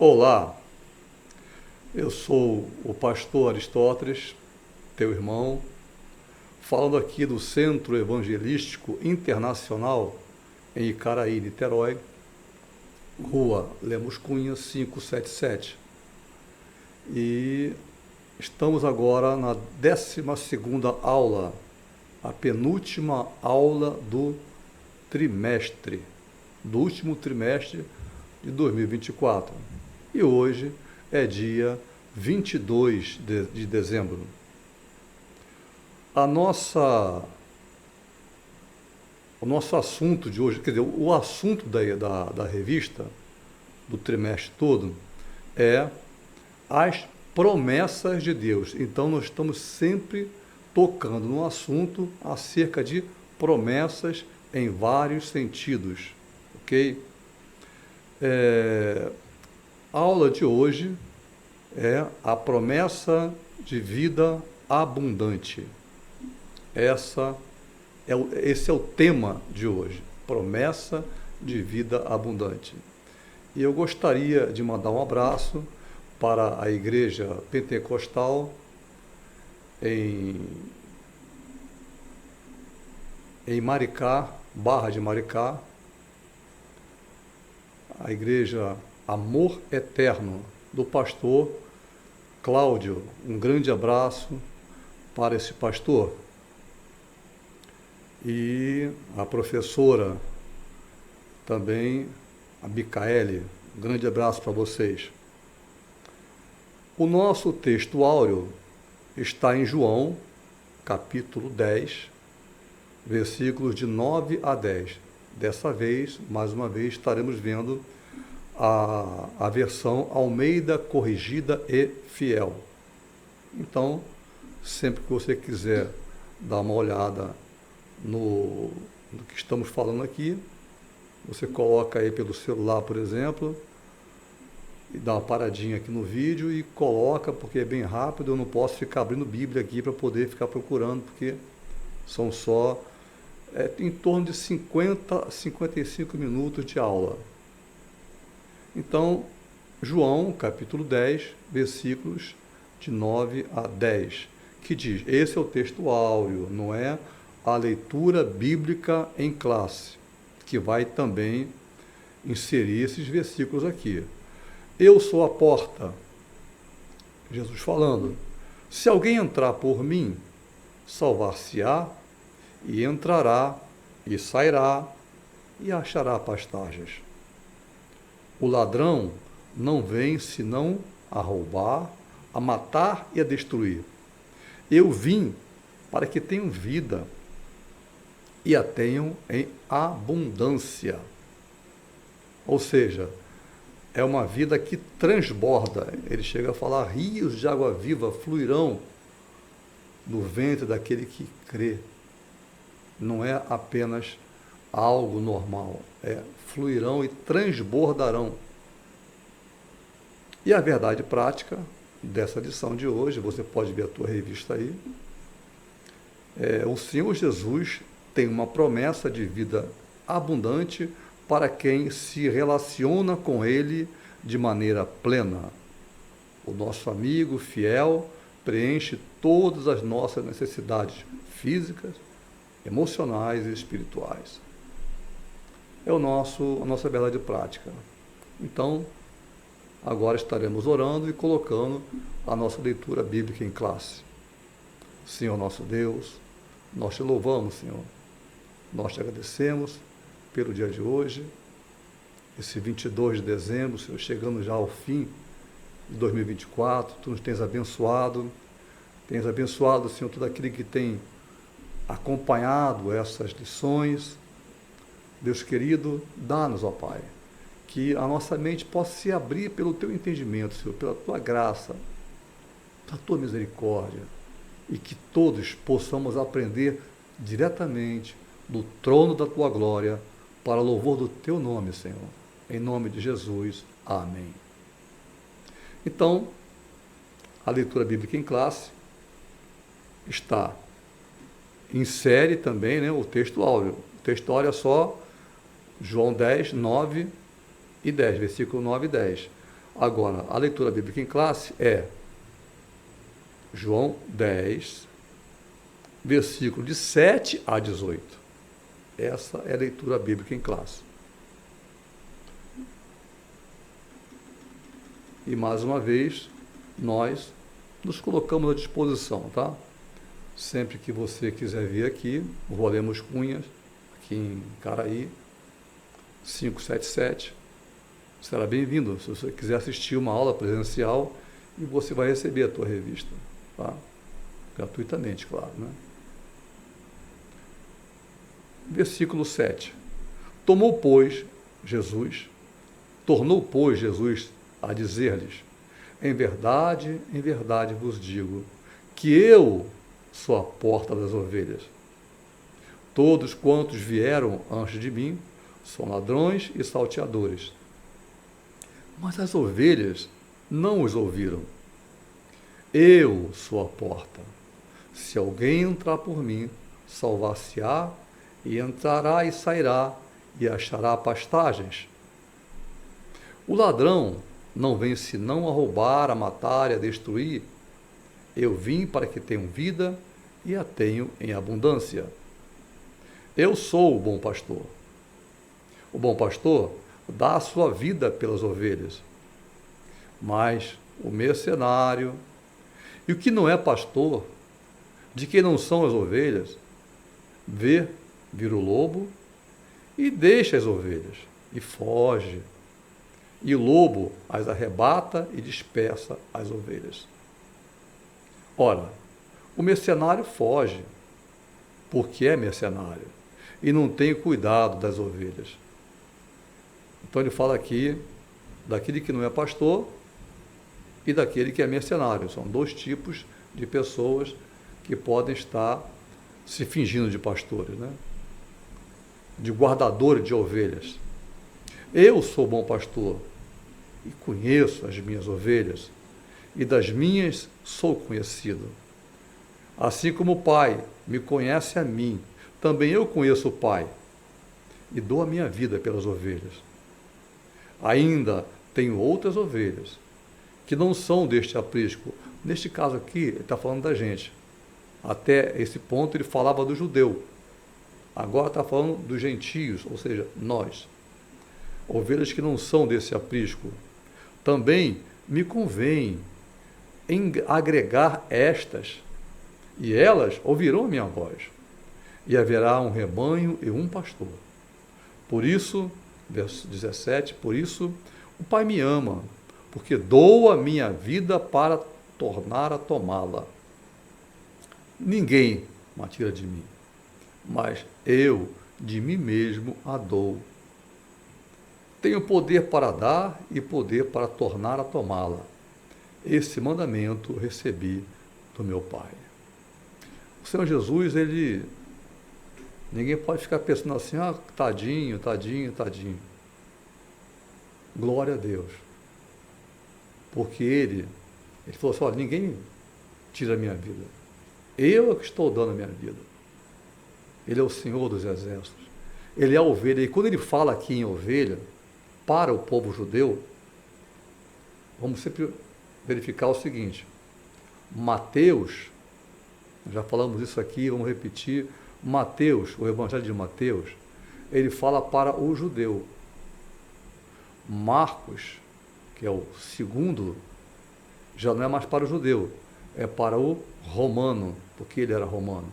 Olá, eu sou o pastor Aristóteles, teu irmão, falando aqui do Centro Evangelístico Internacional em Icaraí, Niterói, Rua Lemos Cunha, 577. E estamos agora na 12ª aula, a penúltima aula do trimestre, do último trimestre de 2024. E hoje é dia 22 de dezembro. O nosso assunto de hoje, quer dizer, o assunto da revista, do trimestre todo, é as promessas de Deus. Então, nós estamos sempre tocando no assunto acerca de promessas em vários sentidos, ok? A aula de hoje é a promessa de vida abundante. Esse é o tema de hoje, promessa de vida abundante. E eu gostaria de mandar um abraço para a Igreja Pentecostal em Maricá, Barra de Maricá, a Igreja Amor Eterno do pastor Cláudio. Um grande abraço para esse pastor. E a professora também, a Micaele, um grande abraço para vocês. O nosso texto áureo está em João, capítulo 10, versículos de 9 a 10. Dessa vez, mais uma vez, estaremos vendo a versão Almeida Corrigida e Fiel. Então, sempre que você quiser dar uma olhada no que estamos falando aqui, você coloca aí pelo celular, por exemplo, e dá uma paradinha aqui no vídeo e coloca, porque é bem rápido, eu não posso ficar abrindo Bíblia aqui para poder ficar procurando, porque são só em torno de 50 a 55 minutos de aula. Então, João, capítulo 10, versículos de 9 a 10, que diz, esse é o texto áureo, não é a leitura bíblica em classe, que vai também inserir esses versículos aqui. Eu sou a porta, Jesus falando, se alguém entrar por mim, salvar-se-á, e entrará, e sairá, e achará pastagens. O ladrão não vem senão a roubar, a matar e a destruir. Eu vim para que tenham vida e a tenham em abundância. Ou seja, é uma vida que transborda. Ele chega a falar, rios de água viva fluirão no ventre daquele que crê. Não é apenas algo normal, fluirão e transbordarão. E a verdade prática dessa lição de hoje, você pode ver a tua revista aí, o Senhor Jesus tem uma promessa de vida abundante para quem se relaciona com Ele de maneira plena. O nosso amigo fiel preenche todas as nossas necessidades físicas, emocionais e espirituais. É a nossa verdade prática. Então, agora estaremos orando e colocando a nossa leitura bíblica em classe. Senhor nosso Deus, nós te louvamos, Senhor. Nós te agradecemos pelo dia de hoje, esse 22 de dezembro, Senhor, chegando já ao fim de 2024, Tu nos tens abençoado, Senhor, todo aquele que tem acompanhado essas lições. Deus querido, dá-nos, ó Pai, que a nossa mente possa se abrir pelo Teu entendimento, Senhor, pela Tua graça, pela Tua misericórdia, e que todos possamos aprender diretamente do trono da Tua glória, para louvor do Teu nome, Senhor. Em nome de Jesus. Amém. Então, a leitura bíblica em classe insere também, né, o texto áureo. O texto áureo é só João 10, 9 e 10, versículo 9 e 10. Agora, a leitura bíblica em classe é João 10, versículo de 7 a 18. Essa é a leitura bíblica em classe. E mais uma vez, nós nos colocamos à disposição, tá? Sempre que você quiser vir aqui, Rua Lemos Cunha, aqui em Caraí, 577, será bem-vindo. Se você quiser assistir uma aula presencial, e você vai receber a tua revista, tá? Gratuitamente, claro, né? Versículo 7. Tornou, pois, Jesus a dizer-lhes: em verdade vos digo, que eu sou a porta das ovelhas. Todos quantos vieram antes de mim são ladrões e salteadores. Mas as ovelhas não os ouviram. Eu sou a porta. Se alguém entrar por mim, salvar-se-á, e entrará e sairá, e achará pastagens. O ladrão não vem senão a roubar, a matar e a destruir. Eu vim para que tenham vida e a tenham em abundância. Eu sou o bom pastor. O bom pastor dá a sua vida pelas ovelhas. Mas o mercenário e o que não é pastor, de quem não são as ovelhas, vê vir o lobo e deixa as ovelhas e foge. E o lobo as arrebata e dispersa as ovelhas. Ora, o mercenário foge, porque é mercenário, e não tem cuidado das ovelhas. Então ele fala aqui daquele que não é pastor e daquele que é mercenário. São dois tipos de pessoas que podem estar se fingindo de pastores, né? De guardadores de ovelhas. Eu sou bom pastor e conheço as minhas ovelhas, e das minhas sou conhecido. Assim como o Pai me conhece a mim, também eu conheço o Pai, e dou a minha vida pelas ovelhas. Ainda tenho outras ovelhas, que não são deste aprisco. Neste caso aqui, ele está falando da gente. Até esse ponto ele falava do judeu. Agora está falando dos gentios, ou seja, nós. Ovelhas que não são desse aprisco. Também me convém agregar estas, e elas ouvirão a minha voz, e haverá um rebanho e um pastor. Por isso, verso 17, por isso o Pai me ama, porque dou a minha vida para tornar a tomá-la. Ninguém a tira de mim, mas eu de mim mesmo a dou. Tenho poder para dar e poder para tornar a tomá-la. Esse mandamento recebi do meu Pai. O Senhor Jesus, ninguém pode ficar pensando assim, tadinho, tadinho, tadinho. Glória a Deus. Porque ele falou assim, ninguém tira a minha vida. Eu é que estou dando a minha vida. Ele é o Senhor dos exércitos. Ele é a ovelha. E quando ele fala aqui em ovelha, para o povo judeu, vamos sempre verificar o seguinte. Mateus, já falamos isso aqui, vamos repetir. Mateus, o Evangelho de Mateus, ele fala para o judeu. Marcos, que é o segundo, já não é mais para o judeu, é para o romano, porque ele era romano.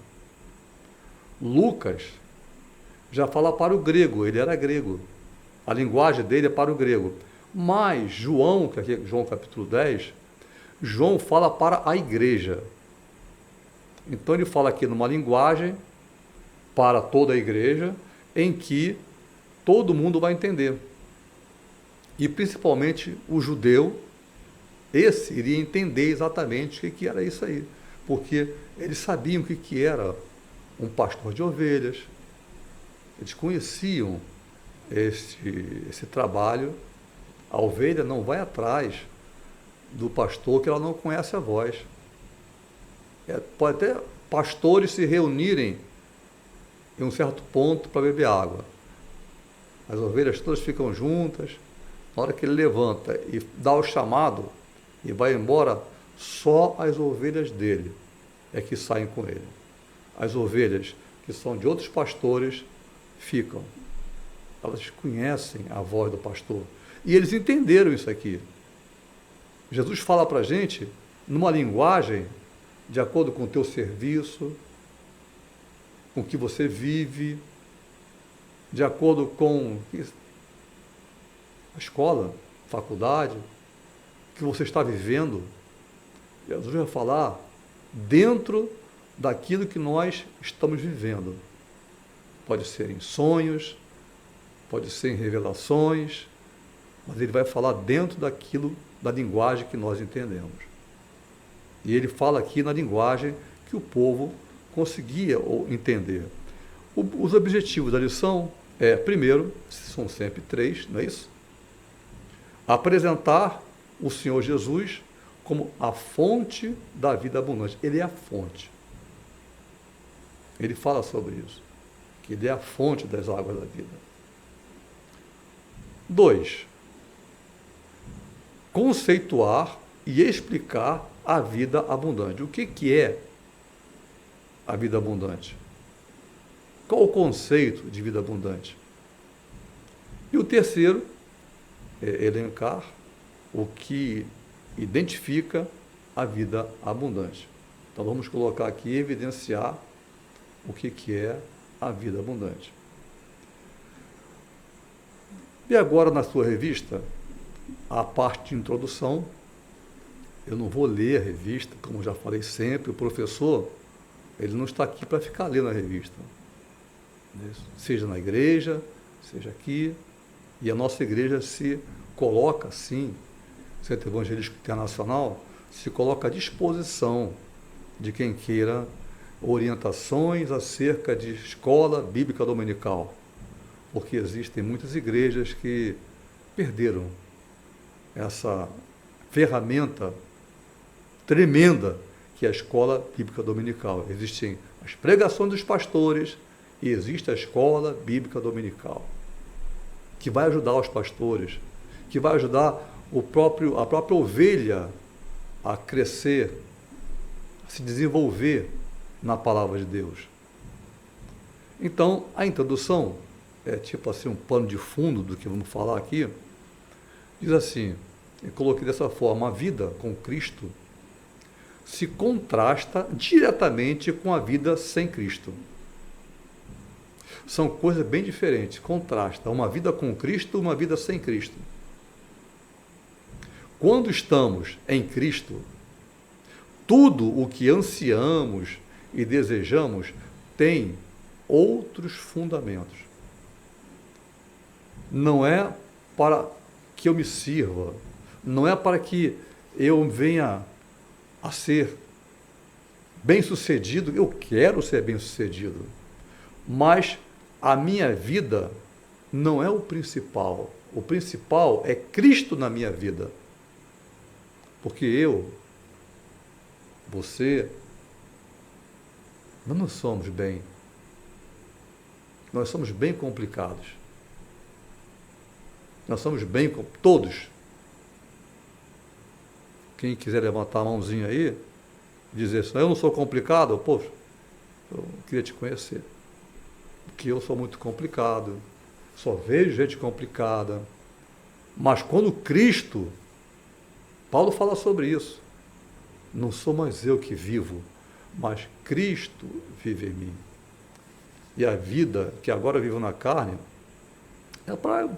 Lucas já fala para o grego, ele era grego. A linguagem dele é para o grego. Mas João, que aqui é João capítulo 10, João fala para a igreja. Então ele fala aqui numa linguagem para toda a igreja, em que todo mundo vai entender. E principalmente o judeu, esse iria entender exatamente o que era isso aí. Porque eles sabiam o que era um pastor de ovelhas, eles conheciam esse trabalho. A ovelha não vai atrás do pastor que ela não conhece a voz. Pode até pastores se reunirem em um certo ponto para beber água. As ovelhas todas ficam juntas, na hora que ele levanta e dá o chamado e vai embora, só as ovelhas dele é que saem com ele. As ovelhas que são de outros pastores ficam. Elas conhecem a voz do pastor. E eles entenderam isso aqui. Jesus fala para a gente numa linguagem de acordo com o teu serviço, com o que você vive, de acordo com a escola, faculdade, que você está vivendo. Jesus vai falar dentro daquilo que nós estamos vivendo. Pode ser em sonhos, pode ser em revelações, mas ele vai falar dentro daquilo, da linguagem que nós entendemos. E ele fala aqui na linguagem que o povo conseguia entender. Os objetivos da lição primeiro, são sempre 3, não é isso? Apresentar o Senhor Jesus como a fonte da vida abundante. Ele é a fonte. Ele fala sobre isso, que ele é a fonte das águas da vida. 2, conceituar e explicar a vida abundante. O que é a vida abundante? Qual o conceito de vida abundante? E o terceiro é elencar o que identifica a vida abundante. Então vamos colocar aqui, evidenciar o que é a vida abundante. E agora na sua revista, a parte de introdução, eu não vou ler a revista, como já falei sempre, o professor, ele não está aqui para ficar lendo a revista. Seja na igreja, seja aqui, e a nossa igreja se coloca assim, Centro Evangelístico Internacional, se coloca à disposição de quem queira orientações acerca de escola bíblica dominical, porque existem muitas igrejas que perderam essa ferramenta tremenda que é a escola bíblica dominical. Existem as pregações dos pastores e existe a escola bíblica dominical, que vai ajudar os pastores, que vai ajudar a própria ovelha a crescer, a se desenvolver na palavra de Deus. Então, a introdução é tipo assim um pano de fundo do que vamos falar aqui. Diz assim, eu coloquei dessa forma: a vida com Cristo se contrasta diretamente com a vida sem Cristo. São coisas bem diferentes, contrasta uma vida com Cristo e uma vida sem Cristo. Quando estamos em Cristo, tudo o que ansiamos e desejamos tem outros fundamentos. Não é para que eu me sirva, não é para que eu venha a ser bem-sucedido, eu quero ser bem-sucedido, mas a minha vida não é o principal é Cristo na minha vida, porque você, nós não somos bem, nós somos bem complicados, nós somos bem, todos. Quem quiser levantar a mãozinha aí, dizer assim, eu não sou complicado, poxa, eu queria te conhecer, porque eu sou muito complicado, só vejo gente complicada, mas quando Cristo, Paulo fala sobre isso, não sou mais eu que vivo, mas Cristo vive em mim. E a vida que agora vivo na carne é para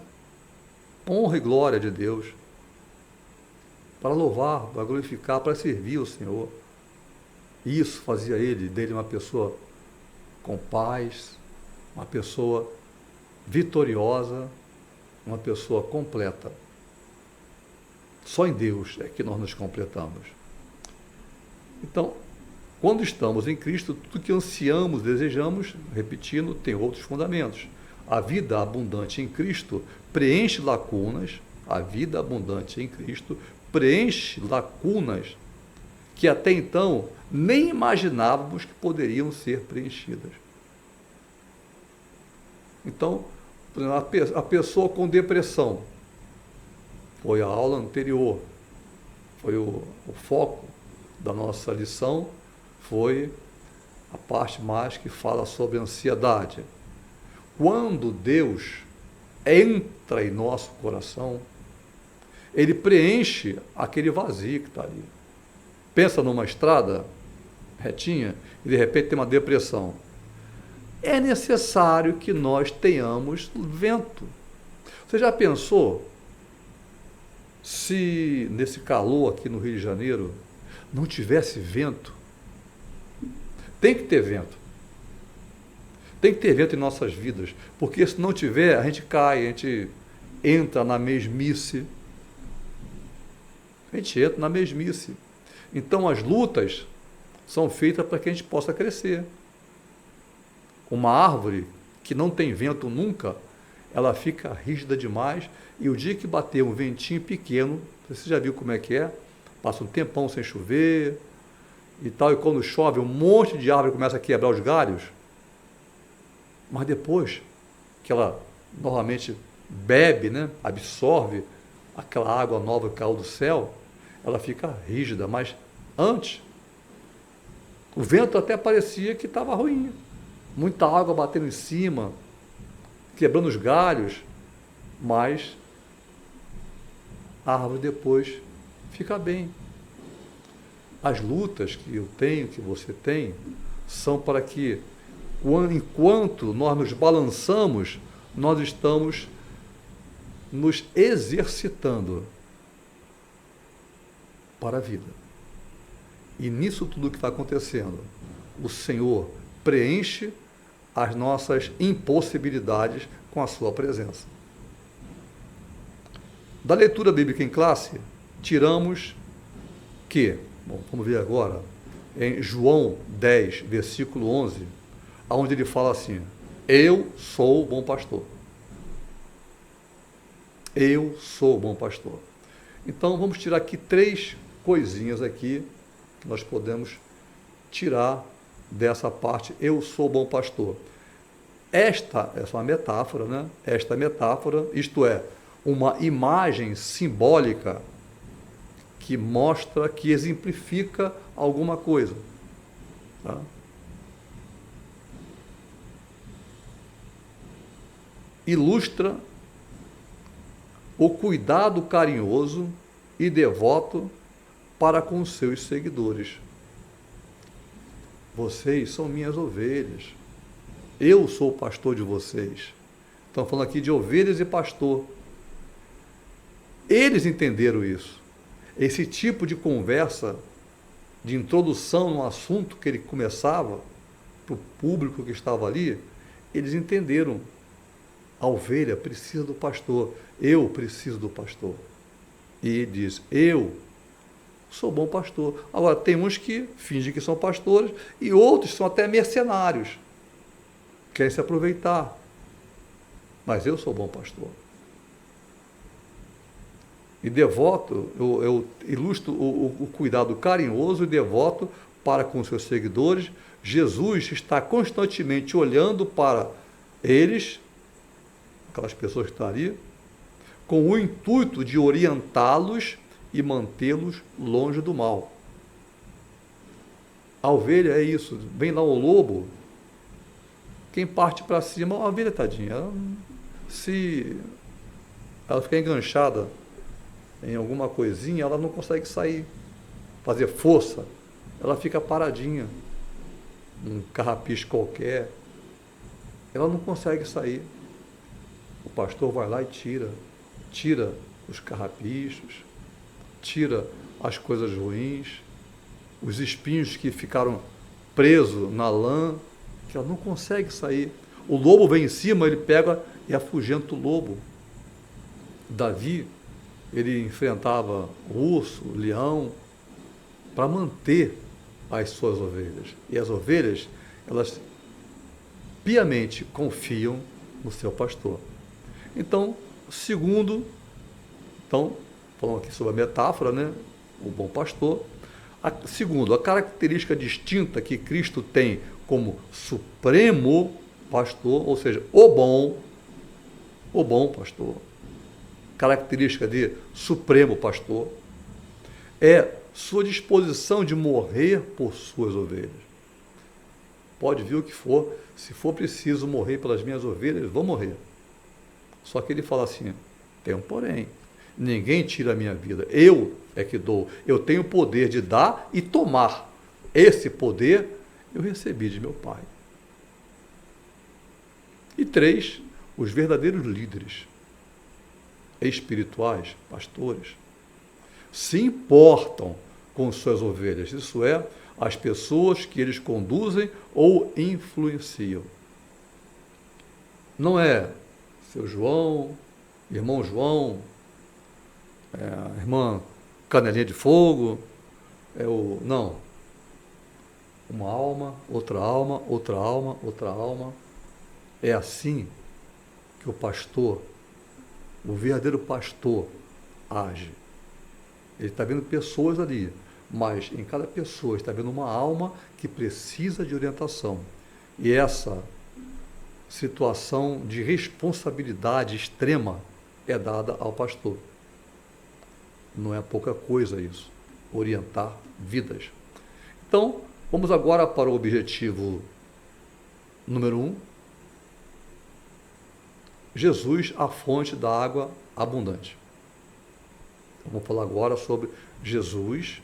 honra e glória de Deus, para louvar, para glorificar, para servir o Senhor. Isso fazia dele uma pessoa com paz, uma pessoa vitoriosa, uma pessoa completa. Só em Deus é que nós nos completamos. Então, quando estamos em Cristo, tudo que ansiamos, desejamos, repetindo, tem outros fundamentos. A vida abundante em Cristo preenche lacunas, a vida abundante em Cristo preenche lacunas que até então nem imaginávamos que poderiam ser preenchidas. Então, a pessoa com depressão, foi a aula anterior, foi o foco da nossa lição, foi a parte mais que fala sobre ansiedade. Quando Deus entra em nosso coração, Ele preenche aquele vazio que está ali. Pensa numa estrada retinha e de repente tem uma depressão. É necessário que nós tenhamos vento. Você já pensou se nesse calor aqui no Rio de Janeiro não tivesse vento? Tem que ter vento. Tem que ter vento em nossas vidas, porque se não tiver, a gente cai, a gente entra na mesmice. A gente entra na mesmice. Então as lutas são feitas para que a gente possa crescer. Uma árvore que não tem vento nunca, ela fica rígida demais, e o dia que bater um ventinho pequeno, você já viu como é que é? Passa um tempão sem chover e tal, e quando chove um monte de árvore começa a quebrar os galhos, mas depois que ela novamente bebe, né, absorve aquela água nova que caiu do céu, ela fica rígida, mas antes o vento até parecia que estava ruim, muita água batendo em cima, quebrando os galhos, mas a árvore depois fica bem. As lutas que eu tenho, que você tem, são para que, enquanto nós nos balançamos, nós estamos nos exercitando para a vida. E nisso tudo que está acontecendo, o Senhor preenche as nossas impossibilidades com a sua presença. Da leitura bíblica em classe, tiramos que, vamos ver agora, em João 10, versículo 11, onde ele fala assim: eu sou o bom pastor. Eu sou o bom pastor. Então vamos tirar aqui 3 coisinhas aqui que nós podemos tirar dessa parte, eu sou o bom pastor. Esta é uma metáfora, né? Esta metáfora, isto é, uma imagem simbólica que mostra, que exemplifica alguma coisa. Tá? Ilustra o cuidado carinhoso e devoto para com seus seguidores. Vocês são minhas ovelhas. Eu sou o pastor de vocês. Estão falando aqui de ovelhas e pastor. Eles entenderam isso. Esse tipo de conversa, de introdução no assunto que ele começava, para o público que estava ali, eles entenderam. A ovelha precisa do pastor. Eu preciso do pastor. E ele diz, eu sou bom pastor. Agora, tem uns que fingem que são pastores e outros são até mercenários. Querem se aproveitar. Mas eu sou bom pastor. E devoto, eu ilustro o cuidado carinhoso e devoto para com seus seguidores. Jesus está constantemente olhando para eles, aquelas pessoas que estão ali, com o intuito de orientá-los e mantê-los longe do mal. A ovelha é isso, vem lá o lobo, quem parte para cima, a ovelha, tadinha, se ela ficar enganchada em alguma coisinha, ela não consegue sair, fazer força, ela fica paradinha, um carrapicho qualquer, ela não consegue sair. O pastor vai lá e tira os carrapichos, tira as coisas ruins, os espinhos que ficaram presos na lã, que ela não consegue sair. O lobo vem em cima, ele pega e afugenta o lobo. Davi, ele enfrentava o urso, o leão, para manter as suas ovelhas. E as ovelhas, elas piamente confiam no seu pastor. Então, falando aqui sobre a metáfora, né? O bom pastor. Segundo, a característica distinta que Cristo tem como supremo pastor, ou seja, o bom pastor. característica de supremo pastor, é sua disposição de morrer por suas ovelhas. Pode vir o que for, se for preciso morrer pelas minhas ovelhas, vou morrer. Só que ele fala assim, tem um porém, ninguém tira a minha vida, eu é que dou, eu tenho o poder de dar e tomar. Esse poder eu recebi de meu Pai. E 3, os verdadeiros líderes espirituais, pastores, se importam com suas ovelhas, isso é, as pessoas que eles conduzem ou influenciam. Não é seu João, irmão João, a irmã Canelinha de Fogo, não. Uma alma, outra alma, outra alma, outra alma. É assim que o pastor, o verdadeiro pastor, age. Ele está vendo pessoas ali, mas em cada pessoa está vendo uma alma que precisa de orientação. E essa situação de responsabilidade extrema é dada ao pastor. Não é pouca coisa isso, orientar vidas. Então, vamos agora para o objetivo número 1. Jesus, a fonte da água abundante. Vamos falar agora sobre Jesus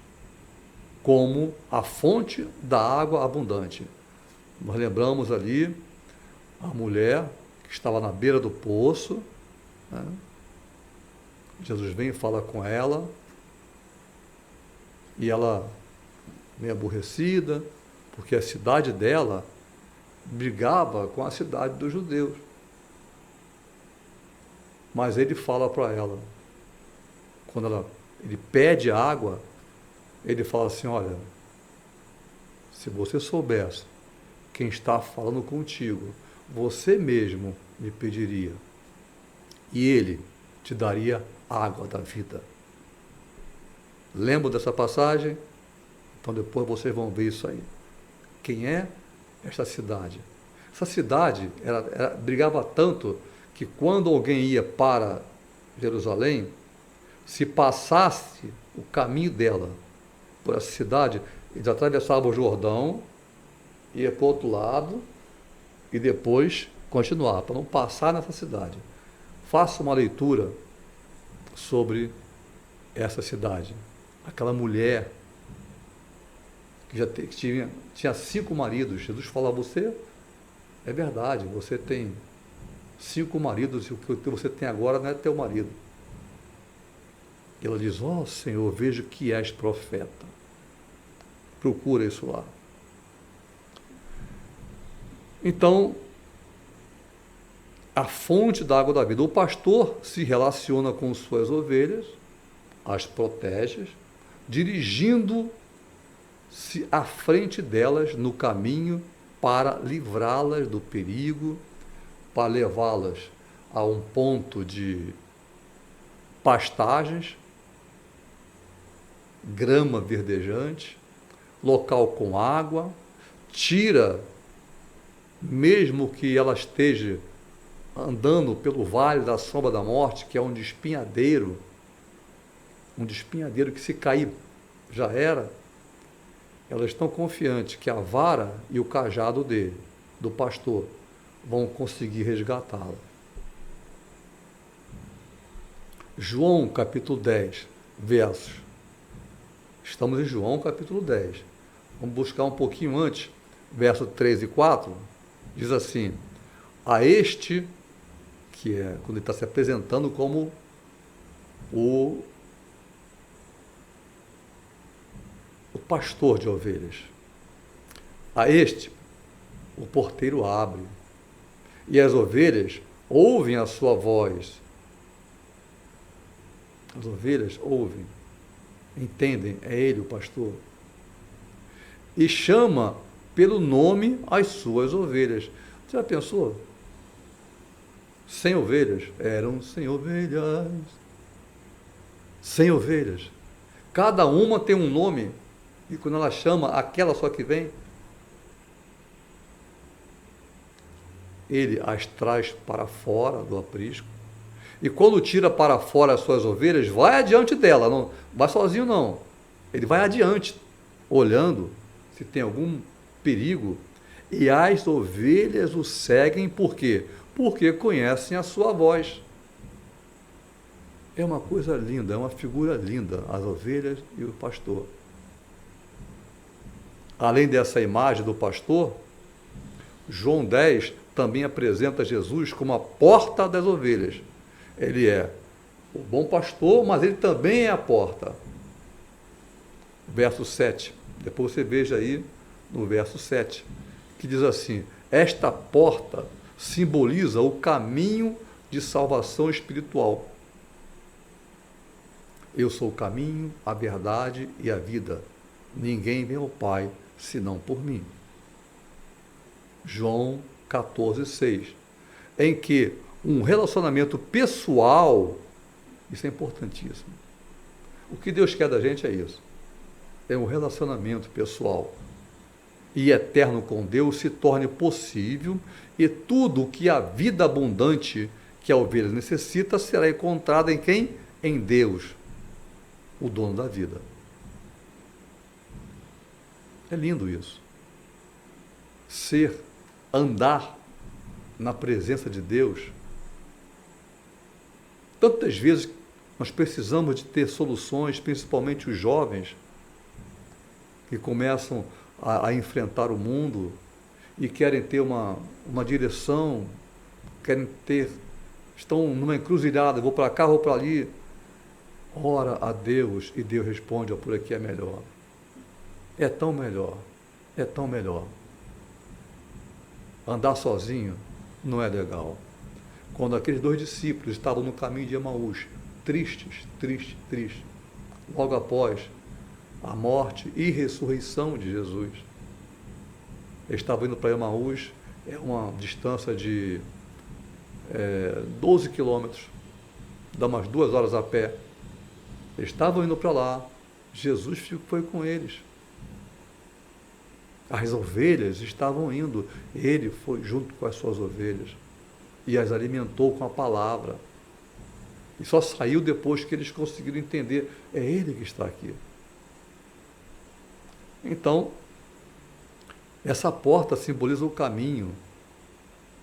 como a fonte da água abundante. Nós lembramos ali a mulher que estava na beira do poço, né? Jesus vem e fala com ela, e ela, meio aborrecida, porque a cidade dela brigava com a cidade dos judeus. Mas ele fala para ela, quando ele pede água, ele fala assim, olha, se você soubesse quem está falando contigo, você mesmo me pediria, e ele te daria água da vida. Lembra dessa passagem? Então depois vocês vão ver isso aí. Quem é esta cidade? Essa cidade brigava tanto que quando alguém ia para Jerusalém, se passasse o caminho dela por essa cidade, eles atravessavam o Jordão, ia para o outro lado e depois continuar, para não passar nessa cidade. Faça uma leitura sobre essa cidade. Aquela mulher que tinha 5 maridos. Jesus fala a você, é verdade, você tem 5 maridos e o que você tem agora não é teu marido. E ela diz, ó Senhor, vejo que és profeta. Procura isso lá. Então, a fonte da água da vida. O pastor se relaciona com suas ovelhas, as protege, dirigindo-se à frente delas no caminho para livrá-las do perigo, para levá-las a um ponto de pastagens, grama verdejante, local com água, tira, mesmo que ela esteja andando pelo vale da sombra da morte, que é um despenhadeiro que se cair já era, elas estão confiantes que a vara e o cajado do pastor, vão conseguir resgatá-la. João capítulo 10, versos. Estamos em João capítulo 10. Vamos buscar um pouquinho antes, verso 3 e 4, diz assim, a este, que é quando ele está se apresentando como o pastor de ovelhas. A este, o porteiro abre, e as ovelhas ouvem a sua voz. As ovelhas ouvem, entendem, é ele o pastor. E chama pelo nome as suas ovelhas. Você já pensou? 100 ovelhas? Eram 100 ovelhas. 100 ovelhas. Cada uma tem um nome. E quando ela chama aquela só que vem, ele as traz para fora do aprisco E quando tira para fora as suas ovelhas, vai adiante dela, não vai sozinho não. Ele vai adiante, olhando se tem algum perigo. E as ovelhas o seguem, por quê? Porque conhecem a sua voz. É uma coisa linda, é uma figura linda, as ovelhas e o pastor. Além dessa imagem do pastor, João 10 também apresenta Jesus como a porta das ovelhas. Ele é o bom pastor, mas ele também é a porta. Verso 7. Depois você veja aí no verso 7, que diz assim: esta porta simboliza o caminho de salvação espiritual. Eu sou o caminho, a verdade e a vida. Ninguém vem ao Pai senão por mim. João 14,6, em que um relacionamento pessoal, isso é importantíssimo. O que Deus quer da gente é isso. É um relacionamento pessoal e eterno com Deus se torne possível, e tudo o que a vida abundante que a ovelha necessita será encontrado em quem? Em Deus, o dono da vida. É lindo isso. Andar na presença de Deus. Tantas vezes nós precisamos de ter soluções, principalmente os jovens, que começam a enfrentar o mundo e querem ter uma direção, estão numa encruzilhada, vou para cá, vou para ali. Ora a Deus e Deus responde: por aqui é melhor. É tão melhor, é tão melhor. Andar sozinho não é legal. Quando aqueles 2 discípulos estavam no caminho de Emaús, tristes, logo após a morte e ressurreição de Jesus, eles estavam indo para Emaús, é uma distância de 12 quilômetros, dá umas 2 horas a pé. Eles estavam indo para lá, Jesus foi com eles. As ovelhas estavam indo, ele foi junto com as suas ovelhas e as alimentou com a palavra. E só saiu depois que eles conseguiram entender: é ele que está aqui. Então, essa porta simboliza o caminho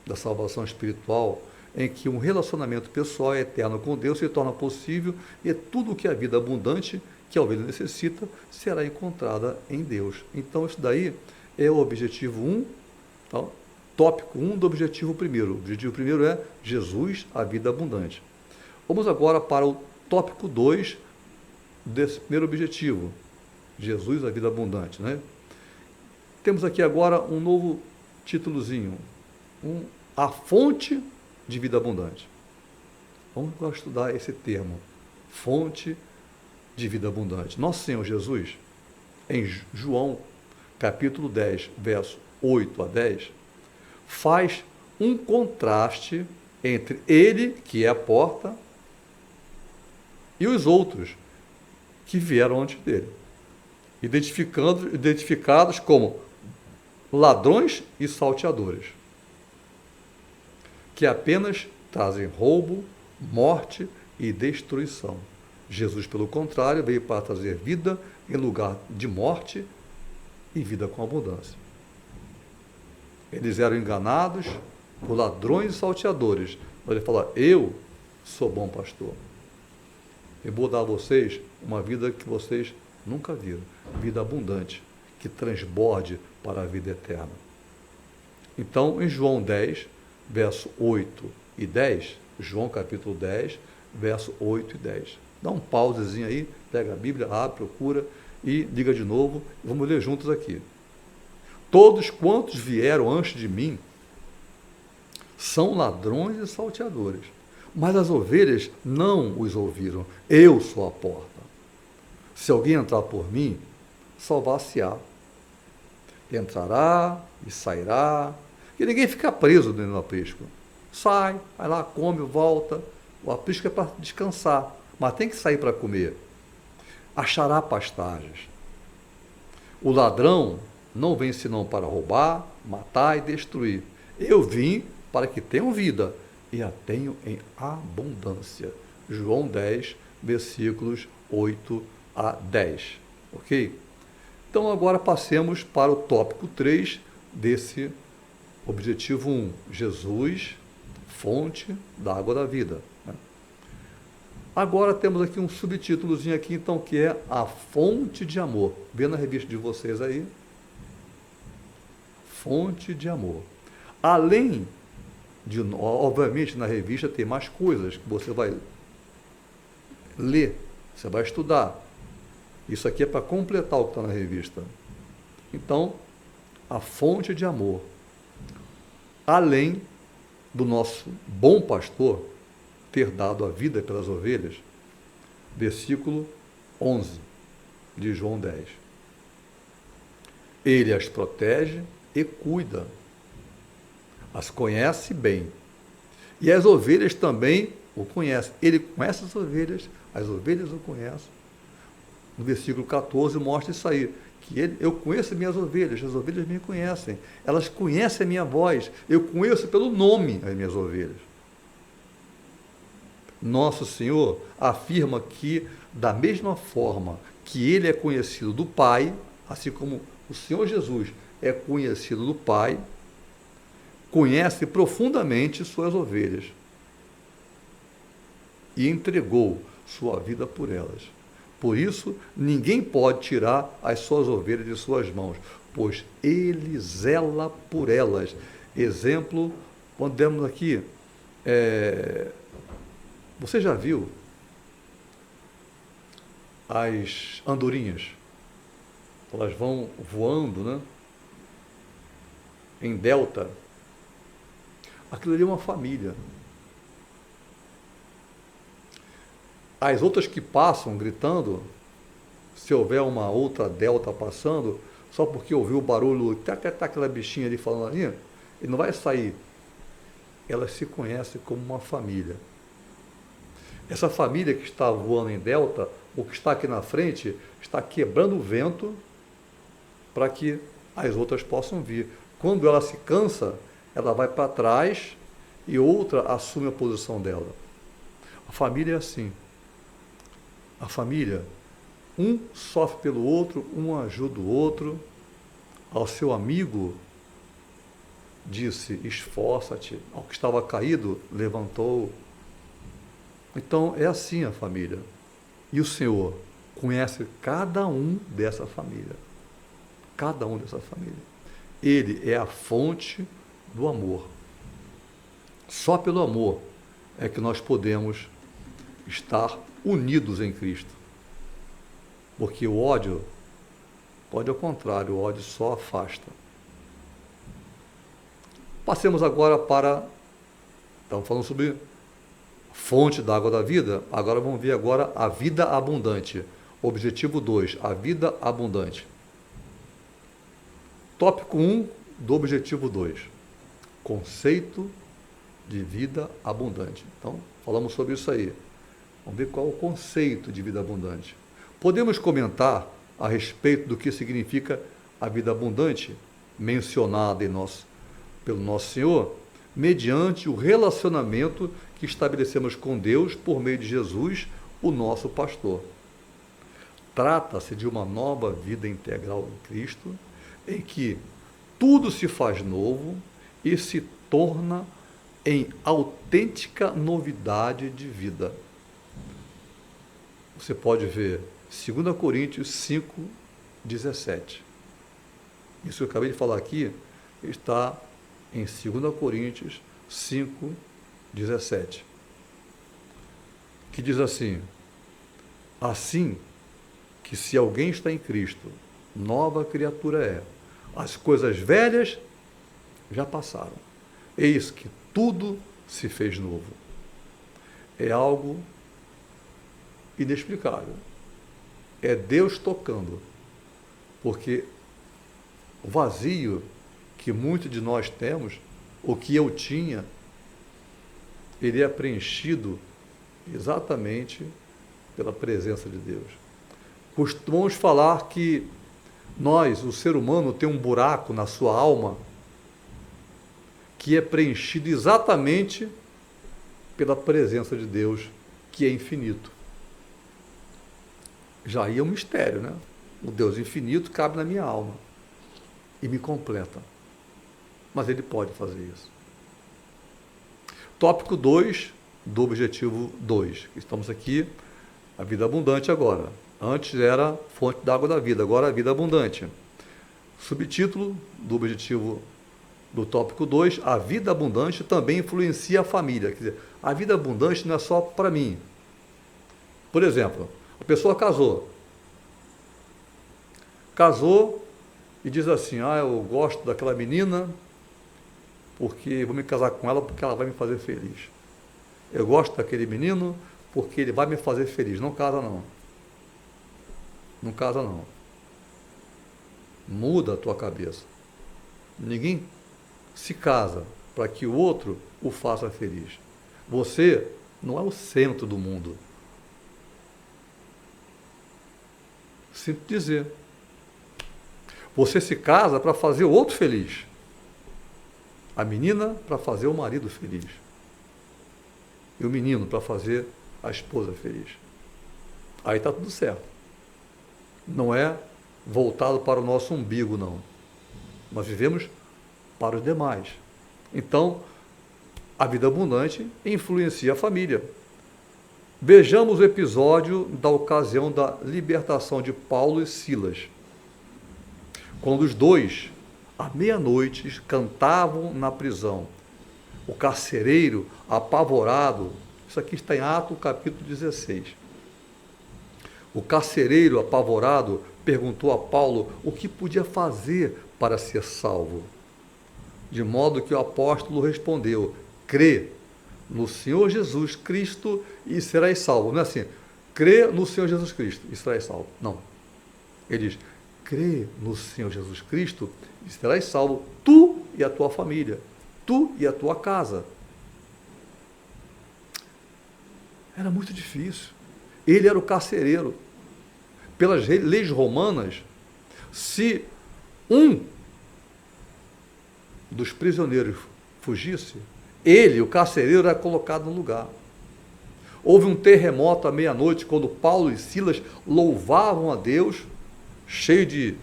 da salvação espiritual, em que um relacionamento pessoal e eterno com Deus se torna possível, e tudo o que a vida abundante que a ovelha necessita será encontrada em Deus. Então, isso daí é o objetivo 1, tá? Tópico 1 do objetivo 1. O objetivo 1 é Jesus, a vida abundante. Vamos agora para o tópico 2 desse primeiro objetivo, Jesus, a vida abundante, né? Temos aqui agora um novo títulozinho, a fonte de vida abundante. Vamos agora estudar esse termo, fonte de vida abundante. Nosso Senhor Jesus, em João, capítulo 10, verso 8 a 10, faz um contraste entre ele, que é a porta, e os outros que vieram antes dele, identificados como ladrões e salteadores, que apenas trazem roubo, morte e destruição. Jesus, pelo contrário, veio para trazer vida em lugar de morte e vida com abundância. Eles eram enganados por ladrões e salteadores. Mas ele fala: eu sou bom pastor. Eu vou dar a vocês uma vida que vocês nunca viram. Vida abundante, que transborde para a vida eterna. Então, em João 10, verso 8 e 10, João capítulo 10, verso 8 e 10. Dá um pausezinho aí, pega a Bíblia, abre, procura e liga de novo. Vamos ler juntos aqui. Todos quantos vieram antes de mim são ladrões e salteadores, mas as ovelhas não os ouviram. Eu sou a porta. Se alguém entrar por mim, salvar-se-á. Entrará e sairá, e ninguém fica preso dentro do aprisco. Sai, vai lá, come, volta. O aprisco é para descansar, mas tem que sair para comer. Achará pastagens. O ladrão não vem senão para roubar, matar e destruir. Eu vim para que tenham vida e a tenho em abundância. João 10, versículos 8 a 10. Ok? Então agora passemos para o tópico 3 desse objetivo 1. Jesus, fonte da água da vida. Agora temos aqui um subtítulozinho aqui, então, que é a fonte de amor. Vê na revista de vocês aí. Fonte de amor. Além de, obviamente, na revista tem mais coisas que você vai ler, você vai estudar. Isso aqui é para completar o que está na revista. Então, a fonte de amor. Além do nosso bom pastor ter dado a vida pelas ovelhas, versículo 11 de João 10. Ele as protege e cuida, as conhece bem, e as ovelhas também o conhecem. Ele conhece as ovelhas o conhecem. No versículo 14 mostra isso aí, que eu conheço minhas ovelhas, as ovelhas me conhecem, elas conhecem a minha voz, eu conheço pelo nome as minhas ovelhas. Nosso Senhor afirma que, da mesma forma que ele é conhecido do Pai, assim como o Senhor Jesus é conhecido do Pai, conhece profundamente suas ovelhas e entregou sua vida por elas. Por isso, ninguém pode tirar as suas ovelhas de suas mãos, pois ele zela por elas. Exemplo, quando demos aqui, você já viu as andorinhas? Elas vão voando, né? Em delta. Aquilo ali é uma família. As outras que passam gritando, se houver uma outra delta passando, só porque ouviu o barulho, tá aquela bichinha ali falando ali, ele não vai sair. Elas se conhecem como uma família. Essa família que está voando em delta, o que está aqui na frente, está quebrando o vento para que as outras possam vir. Quando ela se cansa, ela vai para trás e outra assume a posição dela. A família é assim. A família, um sofre pelo outro, um ajuda o outro. Ao seu amigo disse, esforça-te. Ao que estava caído, levantou. Então, é assim a família. E o Senhor conhece cada um dessa família. Cada um dessa família. Ele é a fonte do amor. Só pelo amor é que nós podemos estar unidos em Cristo. Porque o ódio, pode ao contrário, o ódio só afasta. Passemos agora para, estamos falando sobre fonte da água da vida, agora vamos ver agora a vida abundante. Objetivo 2, a vida abundante. Tópico 1 do objetivo 2, conceito de vida abundante. Então, falamos sobre isso aí. Vamos ver qual é o conceito de vida abundante. Podemos comentar a respeito do que significa a vida abundante, mencionada pelo nosso Senhor, mediante o relacionamento que estabelecemos com Deus por meio de Jesus, o nosso pastor. Trata-se de uma nova vida integral em Cristo, em que tudo se faz novo e se torna em autêntica novidade de vida. Você pode ver 2 Coríntios 5, 17. Isso que eu acabei de falar aqui está em 2 Coríntios 5, 17. Que diz assim, assim que se alguém está em Cristo, nova criatura é. As coisas velhas já passaram. Eis que tudo se fez novo. É algo inexplicável. É Deus tocando. Porque o vazio que muitos de nós temos, o que eu tinha, ele é preenchido exatamente pela presença de Deus. Costumamos falar que nós, o ser humano, tem um buraco na sua alma que é preenchido exatamente pela presença de Deus, que é infinito. Já aí é um mistério, né? O Deus infinito cabe na minha alma e me completa. Mas ele pode fazer isso. Tópico 2 do objetivo 2. Estamos aqui, a vida abundante agora. Antes era fonte d'água da vida, agora a vida abundante. Subtítulo do objetivo do tópico 2, a vida abundante também influencia a família. Quer dizer, a vida abundante não é só para mim. Por exemplo, a pessoa casou e diz assim, eu gosto daquela menina porque vou me casar com ela porque ela vai me fazer feliz. Eu gosto daquele menino porque ele vai me fazer feliz. Não casa não. Não casa não. Muda a tua cabeça. Ninguém se casa para que o outro o faça feliz. Você não é o centro do mundo. Sinto dizer. Você se casa para fazer o outro feliz. A menina para fazer o marido feliz. E o menino para fazer a esposa feliz. Aí está tudo certo. Não é voltado para o nosso umbigo, não. Nós vivemos para os demais. Então, a vida abundante influencia a família. Vejamos o episódio da ocasião da libertação de Paulo e Silas. Quando os dois, à meia-noite, cantavam na prisão. O carcereiro, apavorado, isso aqui está em Atos, capítulo 16. O carcereiro, apavorado, perguntou a Paulo o que podia fazer para ser salvo. De modo que o apóstolo respondeu, crê no Senhor Jesus Cristo e serás salvo. Não é assim, crê no Senhor Jesus Cristo e serás salvo. Não. Ele diz, crê no Senhor Jesus Cristo e serás salvo, tu e a tua família, tu e a tua casa. Era muito difícil. Ele era o carcereiro. Pelas leis romanas, se um dos prisioneiros fugisse, ele, o carcereiro, era colocado no lugar. Houve um terremoto à meia-noite, quando Paulo e Silas louvavam a Deus, cheio de...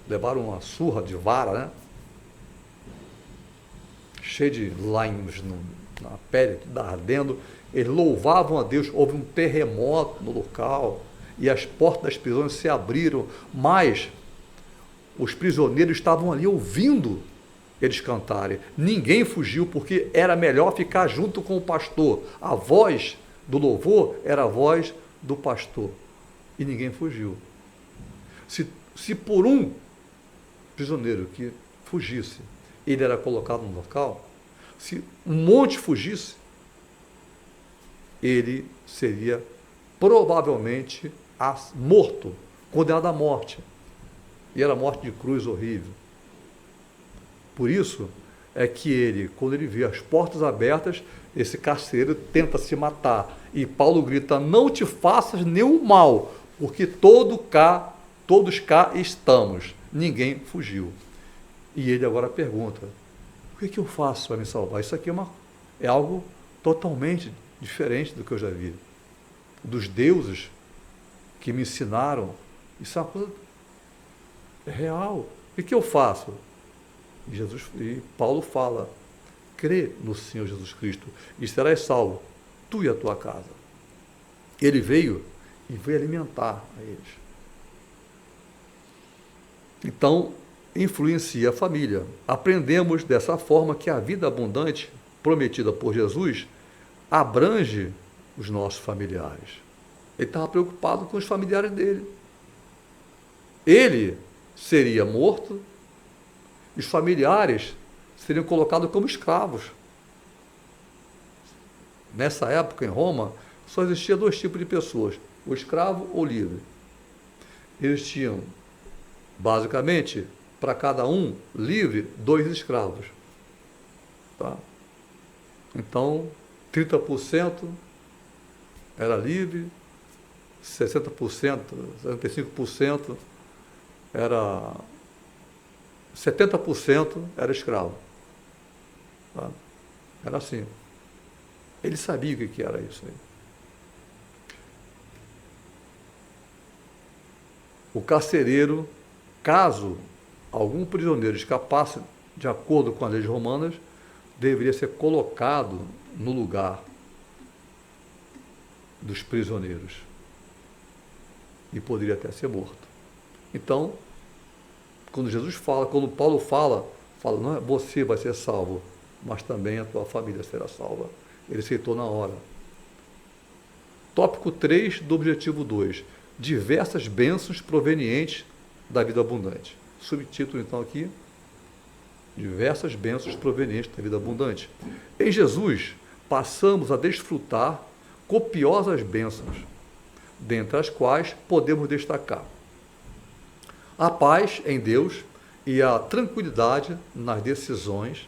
levaram uma surra de vara, né? Cheio de lágrimas na pele, tudo ardendo. Eles louvavam a Deus, houve um terremoto no local, e as portas das prisões se abriram, mas os prisioneiros estavam ali ouvindo eles cantarem. Ninguém fugiu, porque era melhor ficar junto com o pastor. A voz do louvor era a voz do pastor. E ninguém fugiu. Se por um prisioneiro que fugisse, ele era colocado no local, se um monte fugisse, ele seria provavelmente morto, condenado à morte. E era morte de cruz horrível. Por isso é que ele, quando ele vê as portas abertas, esse carcereiro tenta se matar. E Paulo grita, não te faças nenhum mal, porque todos cá estamos. Ninguém fugiu. E ele agora pergunta, o que eu faço para me salvar? Isso aqui é algo totalmente diferente do que eu já vi. Dos deuses que me ensinaram, isso é uma coisa real. O que eu faço? E Paulo fala, crê no Senhor Jesus Cristo e serás salvo, tu e a tua casa. Ele veio e veio alimentar a eles. Então, influencia a família. Aprendemos dessa forma que a vida abundante prometida por Jesus abrange os nossos familiares. Ele estava preocupado com os familiares dele. Ele seria morto, e os familiares seriam colocados como escravos. Nessa época, em Roma, só existia dois tipos de pessoas, o escravo ou o livre. Eles tinham, basicamente, para cada um livre, 2 escravos. Tá? Então, 30% era livre, 60%, 65% era... 70% era escravo. Tá? Era assim. Ele sabia o que era isso aí. O carcereiro, caso algum prisioneiro escapasse de acordo com as leis romanas, deveria ser colocado no lugar dos prisioneiros e poderia até ser morto. Então, quando Jesus fala, quando Paulo fala, não é você vai ser salvo, mas também a tua família será salva. Ele aceitou na hora. Tópico 3 do objetivo 2. Diversas bênçãos provenientes da vida abundante. Subtítulo, então, aqui, diversas bênçãos provenientes da vida abundante. Em Jesus, passamos a desfrutar copiosas bênçãos, dentre as quais podemos destacar a paz em Deus e a tranquilidade nas decisões.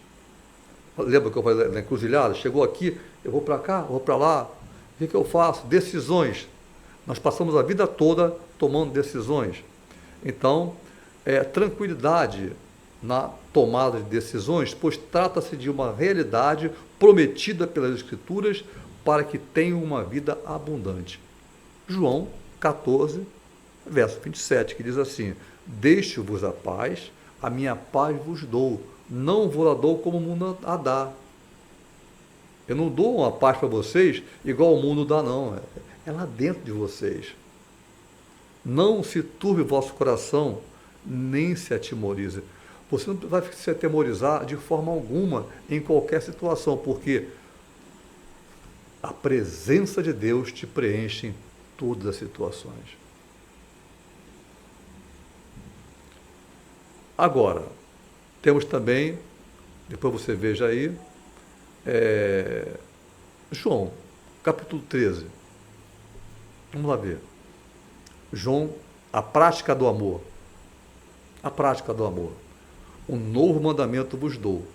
Lembra que eu falei na encruzilhada? Chegou aqui, eu vou para cá, vou para lá, o que eu faço? Decisões. Nós passamos a vida toda tomando decisões. Então, tranquilidade na tomada de decisões, pois trata-se de uma realidade prometida pelas Escrituras para que tenham uma vida abundante. João 14, verso 27, que diz assim: deixo-vos a paz, a minha paz vos dou, não vou a dou como o mundo a dá. Eu não dou uma paz para vocês igual o mundo dá, não. É lá dentro de vocês. Não se turbe o vosso coração, nem se atemorize. Você não vai se atemorizar de forma alguma em qualquer situação, porque a presença de Deus te preenche em todas as situações. Agora, temos também, depois você veja aí, João, capítulo 13. Vamos lá ver. João, a prática do amor. A prática do amor. Um novo mandamento vos dou.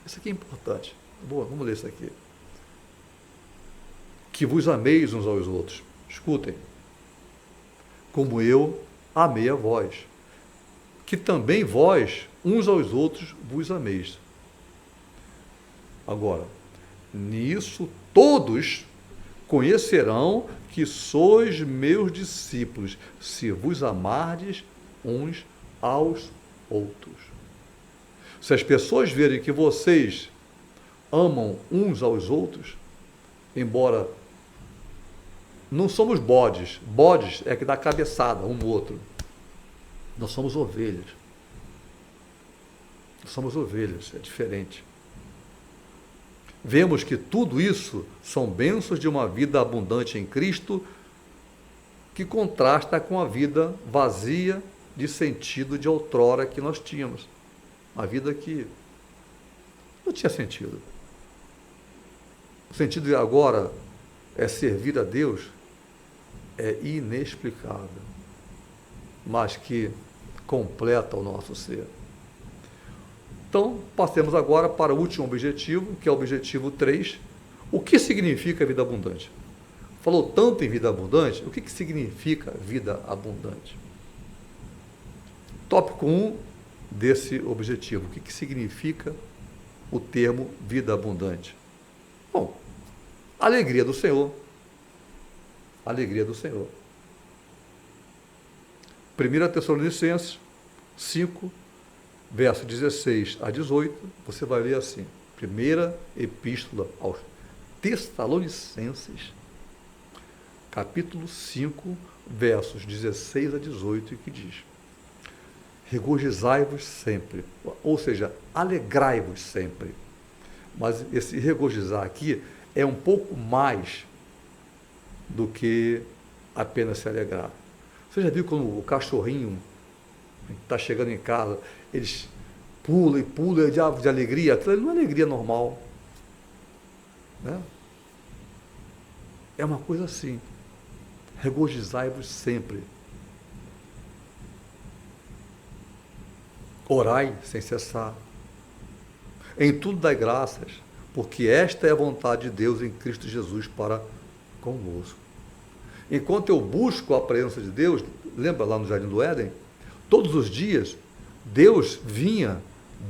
Isso aqui é importante. Boa, vamos ler isso aqui. Que vos ameis uns aos outros. Escutem. Como eu amei a vós. Que também vós, uns aos outros, vos ameis. Agora, nisso todos conhecerão que sois meus discípulos, se vos amardes uns aos outros. Se as pessoas verem que vocês amam uns aos outros, embora não somos bodes, bodes é que dá cabeçada um no outro. Nós somos ovelhas. Nós somos ovelhas, é diferente. Vemos que tudo isso são bênçãos de uma vida abundante em Cristo, que contrasta com a vida vazia de sentido de outrora que nós tínhamos. Uma vida que não tinha sentido. O sentido de agora é servir a Deus, é inexplicável, mas que completa o nosso ser. Então, passemos agora para o último objetivo, que é o objetivo 3. O que significa vida abundante? Falou tanto em vida abundante, o que significa vida abundante? Tópico 1 desse objetivo. O que significa o termo vida abundante? Bom, alegria do Senhor. Alegria do Senhor. 1 Tessalonicenses 5, verso 16 a 18, você vai ler assim. Primeira epístola aos Tessalonicenses, capítulo 5, versos 16 a 18, que diz: regozijai-vos sempre, ou seja, alegrai-vos sempre. Mas esse regozijar aqui é um pouco mais do que apenas se alegrar. Você já viu quando o cachorrinho está chegando em casa, eles pulam e pulam de alegria? Aquilo não é alegria normal. Né? É uma coisa assim. Regozijai-vos sempre. Orai sem cessar. Em tudo dai graças, porque esta é a vontade de Deus em Cristo Jesus para convosco. Enquanto eu busco a presença de Deus, lembra lá no Jardim do Éden? Todos os dias, Deus vinha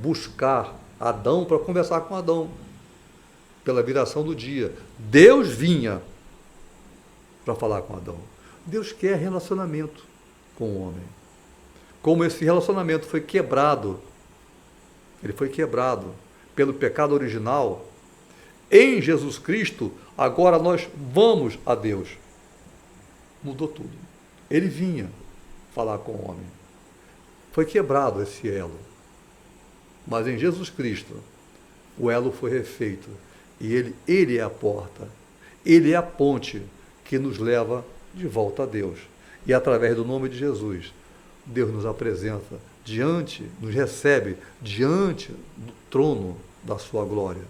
buscar Adão para conversar com Adão. pela viração do dia. Deus vinha para falar com Adão. Deus quer relacionamento com o homem. Como esse relacionamento foi quebrado, ele foi quebrado pelo pecado original, em Jesus Cristo, agora nós vamos a Deus. Mudou tudo. Ele vinha falar com o homem. Foi quebrado esse elo. Mas em Jesus Cristo, o elo foi refeito. E ele é a porta. Ele é a ponte que nos leva de volta a Deus. E através do nome de Jesus, Deus nos apresenta nos recebe diante do trono da sua glória.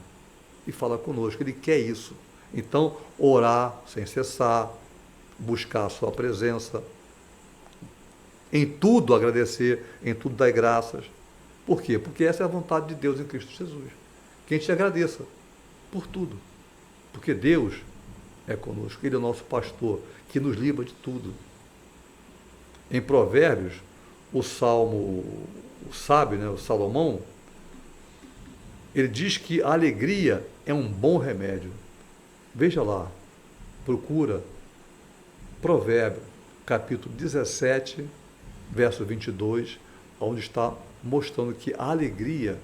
E fala conosco, ele quer isso. Então, orar sem cessar, buscar a sua presença, em tudo agradecer, em tudo dar graças. Por quê? Porque essa é a vontade de Deus em Cristo Jesus. Que a gente agradeça por tudo. Porque Deus é conosco, ele é o nosso pastor, que nos livra de tudo. Em Provérbios, o sábio, o Salomão, ele diz que a alegria é um bom remédio. Veja lá, procura Provérbio, capítulo 17, verso 22, onde está mostrando que a alegria,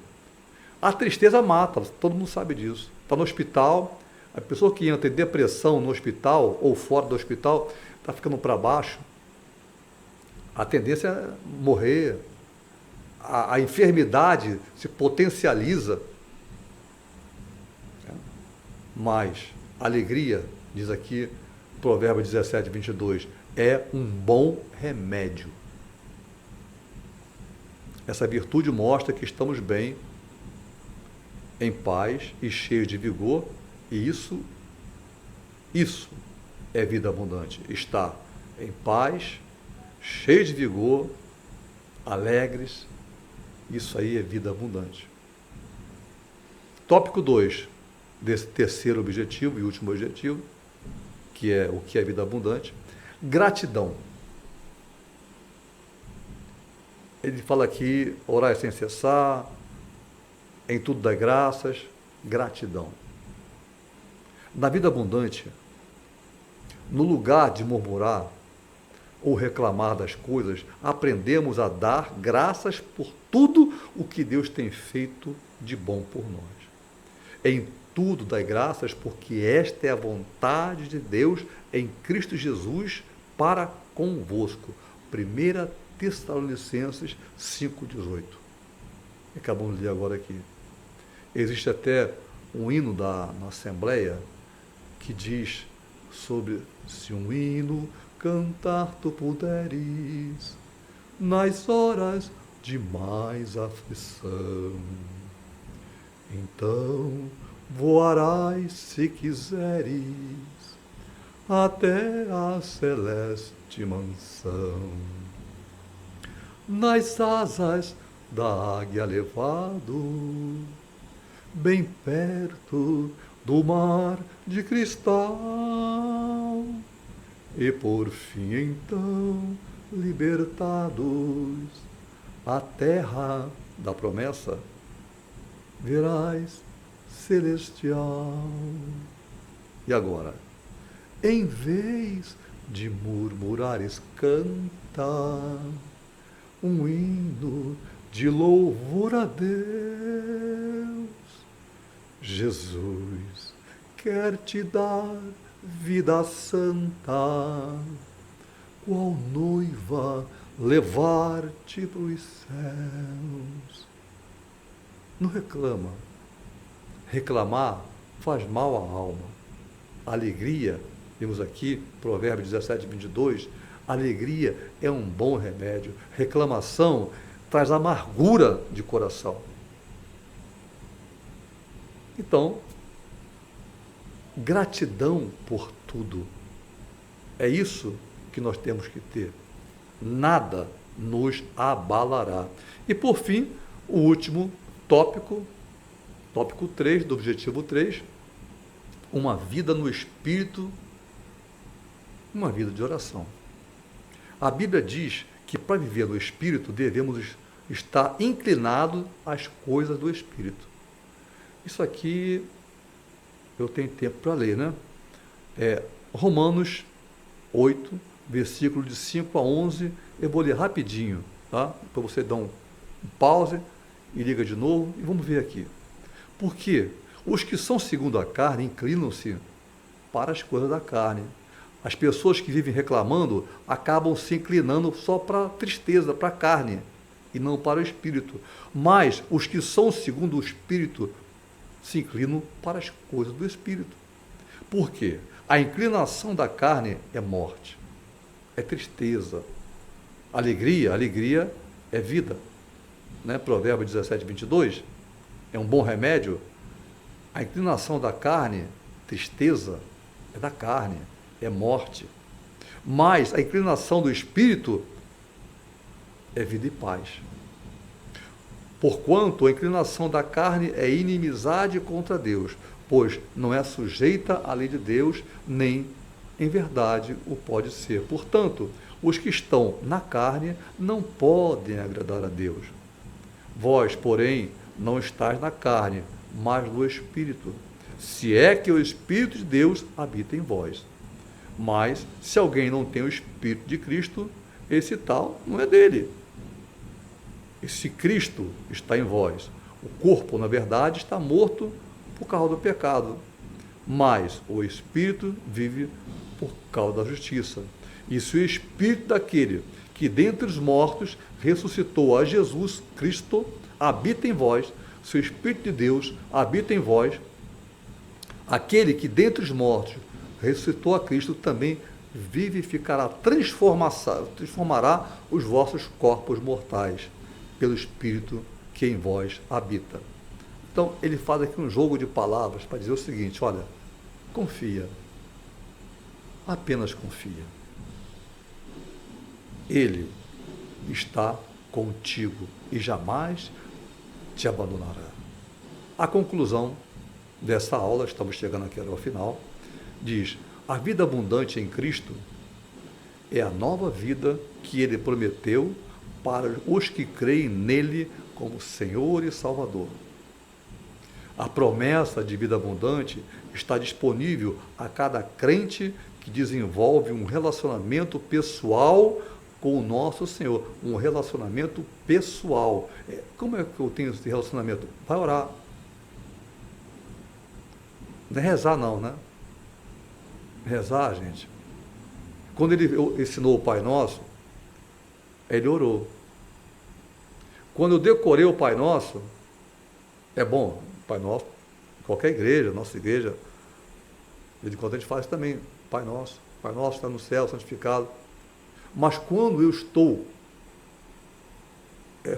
a tristeza mata, todo mundo sabe disso. Está no hospital, a pessoa que entra em depressão no hospital ou fora do hospital, está ficando para baixo, a tendência é morrer, a enfermidade se potencializa. Mas a alegria, diz aqui, Provérbio 17, 22, é um bom remédio. Essa virtude mostra que estamos bem, em paz e cheios de vigor, e isso é vida abundante. Estar em paz, cheios de vigor, alegres, isso aí é vida abundante. Tópico 2, desse terceiro objetivo e último objetivo, que é o que é vida abundante, gratidão. Ele fala aqui, orar sem cessar, em tudo dar graças, gratidão. Na vida abundante, no lugar de murmurar ou reclamar das coisas, aprendemos a dar graças por tudo o que Deus tem feito de bom por nós. Em tudo dai graças, porque esta é a vontade de Deus em Cristo Jesus para convosco. 1 Tessalonicenses 5,18. Acabamos de ler agora aqui. Existe até um hino na Assembleia que diz sobre se um hino cantar tu puderes nas horas de mais aflição, então voarás se quiseres até a celeste mansão, nas asas da águia levado, bem perto do mar de cristal, e por fim então libertados, a terra da promessa verás celestial. E agora, em vez de murmurares, canta um hino de louvor a Deus. Jesus quer te dar vida santa, qual noiva levar-te para os céus. Não reclama. Reclamar faz mal à alma. Alegria, vimos aqui, Provérbios 17, 22, alegria é um bom remédio. Reclamação traz amargura de coração. Então, gratidão por tudo. É isso que nós temos que ter. Nada nos abalará. E por fim, o último tópico 3, do objetivo 3, uma vida no Espírito, uma vida de oração. A Bíblia diz que para viver no Espírito devemos estar inclinados às coisas do Espírito. Isso aqui eu tenho tempo para ler, né? Romanos 8, versículo de 5 a 11, eu vou ler rapidinho, tá? Para você dar um pause e liga de novo e vamos ver aqui. Porque os que são segundo a carne inclinam-se para as coisas da carne. As pessoas que vivem reclamando acabam se inclinando só para a tristeza, para a carne, e não para o espírito. Mas os que são segundo o espírito se inclinam para as coisas do espírito. Por quê? A inclinação da carne é morte, é tristeza. Alegria é vida. Né? Provérbios 17, 22, é um bom remédio. A inclinação da carne, tristeza, é da carne, é morte. Mas a inclinação do espírito é vida e paz. Porquanto a inclinação da carne é inimizade contra Deus, pois não é sujeita à lei de Deus, nem em verdade o pode ser. Portanto, os que estão na carne não podem agradar a Deus. Vós, porém, não estáis na carne, mas no Espírito, se é que o Espírito de Deus habita em vós. Mas, se alguém não tem o Espírito de Cristo, esse tal não é dele. E se Cristo está em vós, o corpo, na verdade, está morto por causa do pecado, mas o Espírito vive por causa da justiça. E se o Espírito daquele que dentre os mortos ressuscitou a Jesus Cristo habita em vós, se o Espírito de Deus habita em vós, aquele que dentre os mortos ressuscitou a Cristo também vivificará, transformará os vossos corpos mortais pelo Espírito que em vós habita. Então, ele faz aqui um jogo de palavras para dizer o seguinte: olha, confia, apenas confia. Ele está contigo e jamais te abandonará. A conclusão dessa aula, estamos chegando aqui ao final, diz: a vida abundante em Cristo é a nova vida que ele prometeu para os que creem nele como Senhor e Salvador. A promessa de vida abundante está disponível a cada crente que desenvolve um relacionamento pessoal com o nosso Senhor, um relacionamento pessoal. Como é que eu tenho esse relacionamento? Vai orar. Não é rezar não, né? Rezar, gente. Quando ele ensinou o Pai Nosso, ele orou. Quando eu decorei o Pai Nosso, é bom, Pai Nosso, qualquer igreja, nossa igreja, de vez em quando a gente faz também, Pai Nosso está no céu, santificado. Mas quando eu estou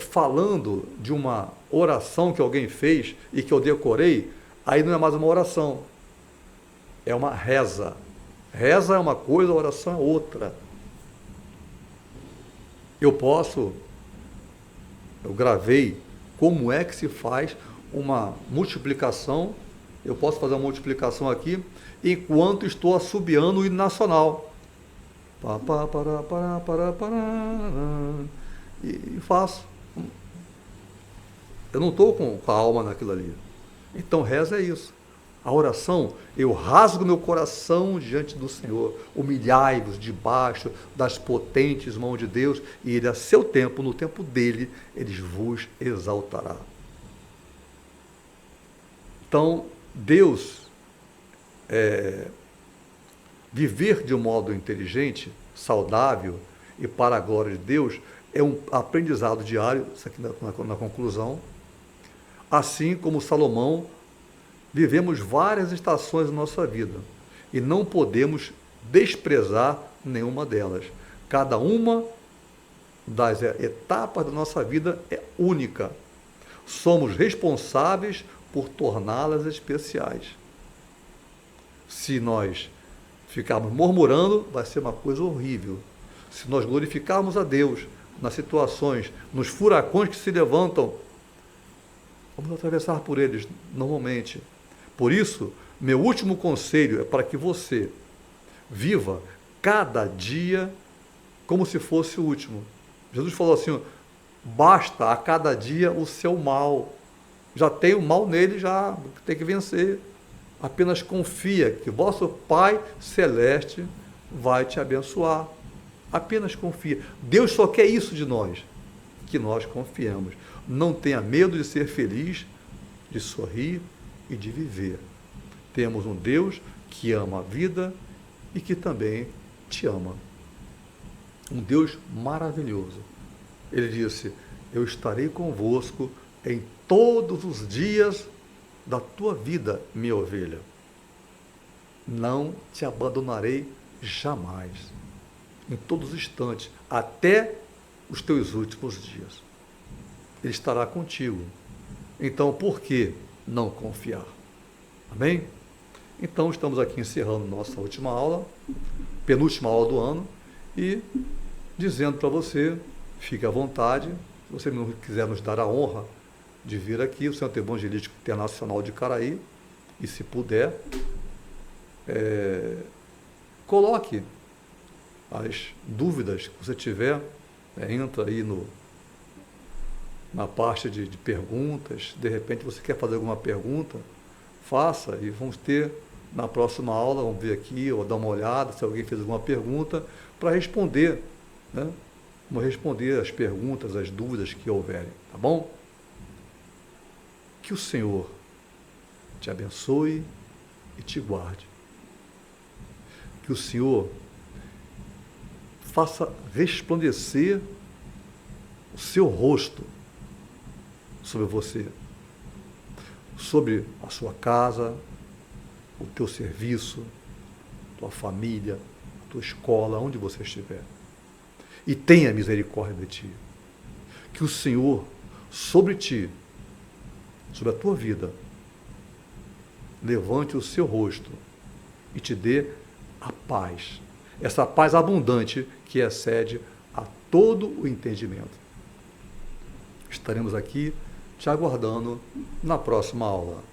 falando de uma oração que alguém fez e que eu decorei, aí não é mais uma oração, é uma reza. Reza é uma coisa, oração é outra. Eu gravei como é que se faz uma multiplicação, eu posso fazer uma multiplicação aqui, enquanto estou assobiando o hino nacional. E faço. Eu não estou com a alma naquilo ali. Então, reza é isso. A oração, eu rasgo meu coração diante do Senhor, humilhai-vos debaixo das potentes mãos de Deus, e Ele, a seu tempo, no tempo dele, Ele vos exaltará. Então, Deus, viver de um modo inteligente, saudável e para a glória de Deus, é um aprendizado diário, isso aqui na conclusão. Assim como Salomão, vivemos várias estações da nossa vida e não podemos desprezar nenhuma delas. Cada uma das etapas da nossa vida é única. Somos responsáveis por torná-las especiais. Se nós ficarmos murmurando, vai ser uma coisa horrível. Se nós glorificarmos a Deus nas situações, nos furacões que se levantam, vamos atravessar por eles normalmente. Por isso, meu último conselho é para que você viva cada dia como se fosse o último. Jesus falou assim: basta a cada dia o seu mal. Já tem o mal nele, já tem que vencer. Apenas confia que vosso Pai Celeste vai te abençoar. Apenas confia. Deus só quer isso de nós, que nós confiamos. Não tenha medo de ser feliz, de sorrir e de viver. Temos um Deus que ama a vida e que também te ama. Um Deus maravilhoso. Ele disse: eu estarei convosco em todos os dias da tua vida, minha ovelha. Não te abandonarei jamais, em todos os instantes, até os teus últimos dias. Ele estará contigo. Então, por que não confiar? Amém? Então, estamos aqui encerrando nossa última aula, penúltima aula do ano, e dizendo para você, fique à vontade, se você não quiser nos dar a honra de vir aqui, o Centro Evangelístico Internacional de Caraí, e se puder, coloque as dúvidas que você tiver, entra aí na parte de perguntas, de repente você quer fazer alguma pergunta, faça, e vamos ter na próxima aula, vamos ver aqui, ou dar uma olhada, se alguém fez alguma pergunta, para responder, né? Vamos responder as perguntas, as dúvidas que houverem, tá bom? Que o Senhor te abençoe e te guarde. Que o Senhor faça resplandecer o seu rosto sobre você, sobre a sua casa, o teu serviço, tua família, a tua escola, onde você estiver. E tenha misericórdia de ti. Que o Senhor, sobre ti, sobre a tua vida, levante o seu rosto e te dê a paz. Essa paz abundante que excede a todo o entendimento. Estaremos aqui te aguardando na próxima aula.